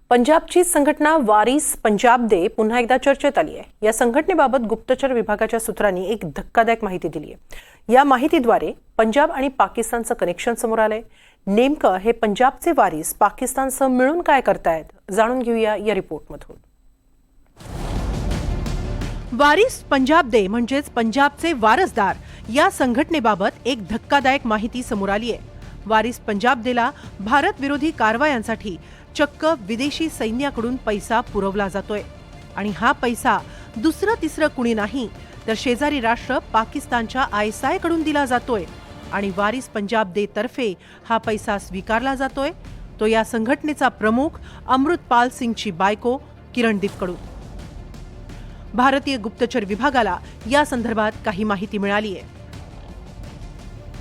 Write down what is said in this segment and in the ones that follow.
पंजाबची संघटना वारिस पंजाब दे पुन्हा एकदा चर्चेत आली आहे। या संघटनेबाबत गुप्तचर विभागाच्या सूत्रांनी एक धक्कादायक माहिती दिली आहे। या माहितीद्वारे पंजाब आणि पाकिस्तानचं कनेक्शन समोर आलंय। नेमकं हे पंजाबचे वारिस पाकिस्तानसह मिळून काय करतायत, जाणून घेऊया या रिपोर्टमधून। वारिस पंजाब दे म्हणजेच पंजाबचे वारसदार या संघटनेबाबत एक धक्कादायक माहिती समोर आली आहे। वारिस पंजाब देला भारत विरोधी कारवायांसाठी चक्क विदेशी सैन्याकडून पैसा पुरवला जातोय आणि हा पैसा दुसरं तिसरं कुणी नाही तर शेजारी राष्ट्र पाकिस्तानच्या ISI कडून दिला जातोय आणि वारिस पंजाब दे तर्फे हा पैसा स्वीकारला जातोय तो या संघटनेचा प्रमुख अमृतपाल सिंगची बायको किरणदीप कडून। भारतीय गुप्तचर विभागाला या संदर्भात काही माहिती मिळाली आहे।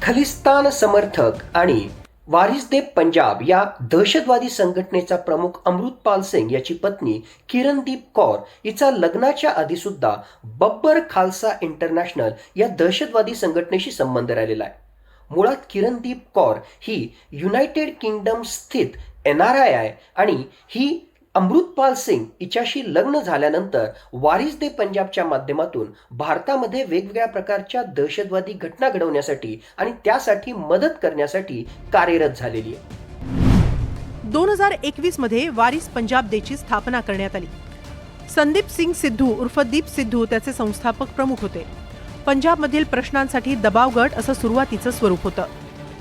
खलिस्तान समर्थक आणि वारिस दे पंजाब या दहशतवादी संघटनेचा प्रमुख अमृतपाल सिंग याची पत्नी किरणदीप कौर हिचा लग्नाच्या आधी सुद्धा बब्बर खालसा इंटरनॅशनल या दहशतवादी संघटनेशी संबंध राहिलेला आहे। मुळात किरणदीप कौर ही युनायटेड किंगडम स्थित NRI आहे आणि ही अमृतपाल सिंग हिच्याशी लग्न झाल्यानंतर वारिस दे पंजाबच्या माध्यमातून भारतामध्ये वेगवेगळ्या प्रकारच्या दहशतवादी घटना घडवण्यासाठी आणि त्यासाठी मदत करण्यासाठी कार्यरत झालेली आहे। 2021 मध्ये वारिस पंजाब देची स्थापना करण्यात आली। संदीप सिंग सिद्धू उर्फ दीप सिद्धू त्याचे संस्थापक प्रमुख होते। पंजाबमधील प्रश्नांसाठी दबाव गट असं सुरुवातीचं स्वरूप होतं।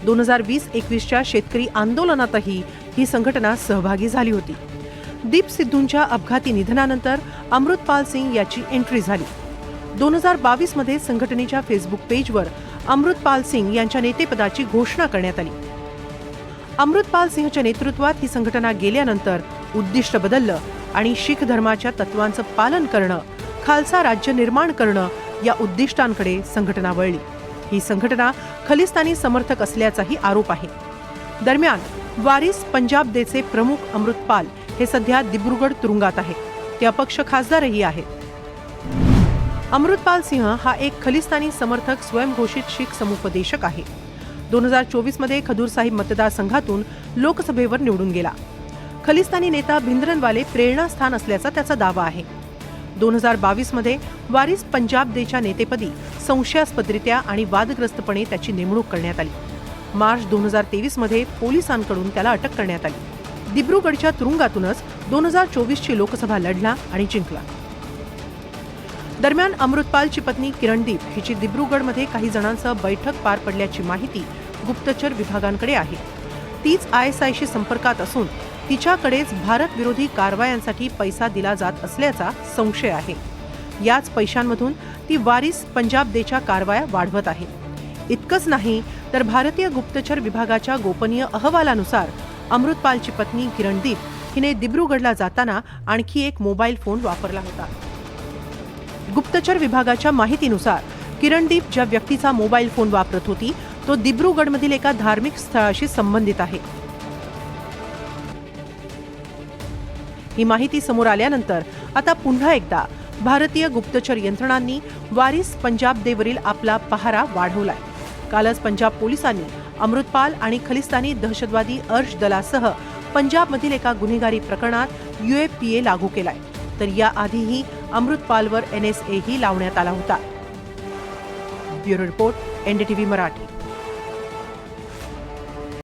2020-21च्या शेतकरी आंदोलनातही ही संघटना सहभागी झाली होती। दीप सिद्धूंच्या अपघाती निधनानंतर अमृतपाल सिंग याची एंट्री झाली। 2022 मध्ये संघटनेच्या फेसबुक पेजवर अमृतपाल सिंग यांच्या नेतेपदाची घोषणा करण्यात आली। अमृतपाल सिंगच्या नेतृत्वात ही संघटना गेल्यानंतर उद्दिष्ट बदललं आणि शीख धर्माच्या तत्वांचं पालन करणं, खालसा राज्य निर्माण करणं या उद्दिष्टांकडे संघटना वळली। ही संघटना खलिस्तानी समर्थक असल्याचाही आरोप आहे। दरम्यान वारिस पंजाब देचे प्रमुख अमृतपाल हे सध्या दिब्रुगड तुरुंगात आहे। ते अपक्ष खासदारही आहेत। अमृतपाल सिंह हा एक खलिस्तानी समर्थक स्वयंघोषित शीख समुपदेशक आहे। 2024 मध्ये खदूर साहिब मतदारसंघातून लोकसभेवर निवडून गेला। खलिस्तानी नेता भिंद्रनवाले प्रेरणास्थान असल्याचा त्याचा दावा आहे। 2022 मध्ये वारिस पंजाब देच्या नेतेपदी संशयास्पदरित्या आणि वादग्रस्तपणे त्याची नेमणूक करण्यात आली। मार्च 2023 मध्ये पोलिसांकडून त्याला अटक करण्यात आली। दिब्रुगडच्या तुरुंगातूनच 2024ची लोकसभा लढला आणि जिंकला। दरम्यान अमृतपालची पत्नी किरणदीप हिची दिब्रुगडमध्ये काही जणांसह बैठक पार पडल्याची माहिती गुप्तचर विभागांकडे आहे। तीच ISIशी संपर्कात असून तिच्याकडेच भारत विरोधी कारवायांसाठी पैसा दिला जात असल्याचा संशय आहे। याच पैशांमधून ती वारिस पंजाब देच्या कारवाया वाढवत आहे। इतकंच नाही तर भारतीय गुप्तचर विभागाच्या गोपनीय अहवालानुसार अमृतपालची पत्नी किरणदीप हिने दिब्रुगडला जाताना आणखी एक मोबाईल फोन वापरला होता। गुप्तचर विभागाच्या माहितीनुसार किरणदीप ज्या व्यक्तीचा मोबाईल फोन वापरत होती तो दिब्रुगडमधील एका धार्मिक स्थळाशी संबंधित आहे। ही माहिती समोर आल्यानंतर आता पुन्हा एकदा भारतीय गुप्तचर यंत्रणांनी वारिस पंजाब देवरील आपला पहारा वाढवलाय। कालच पंजाब पोलिसांनी अमृतपाल आणि खलिस्तानी दहशतवादी अर्श दलासह पंजाबमधील एका गुन्हेगारी प्रकरणात UAPA लागू केलाय, तर याआधीही अमृतपालवर NSA ही लावण्यात आला होता। Bureau report, NDTV Marathi.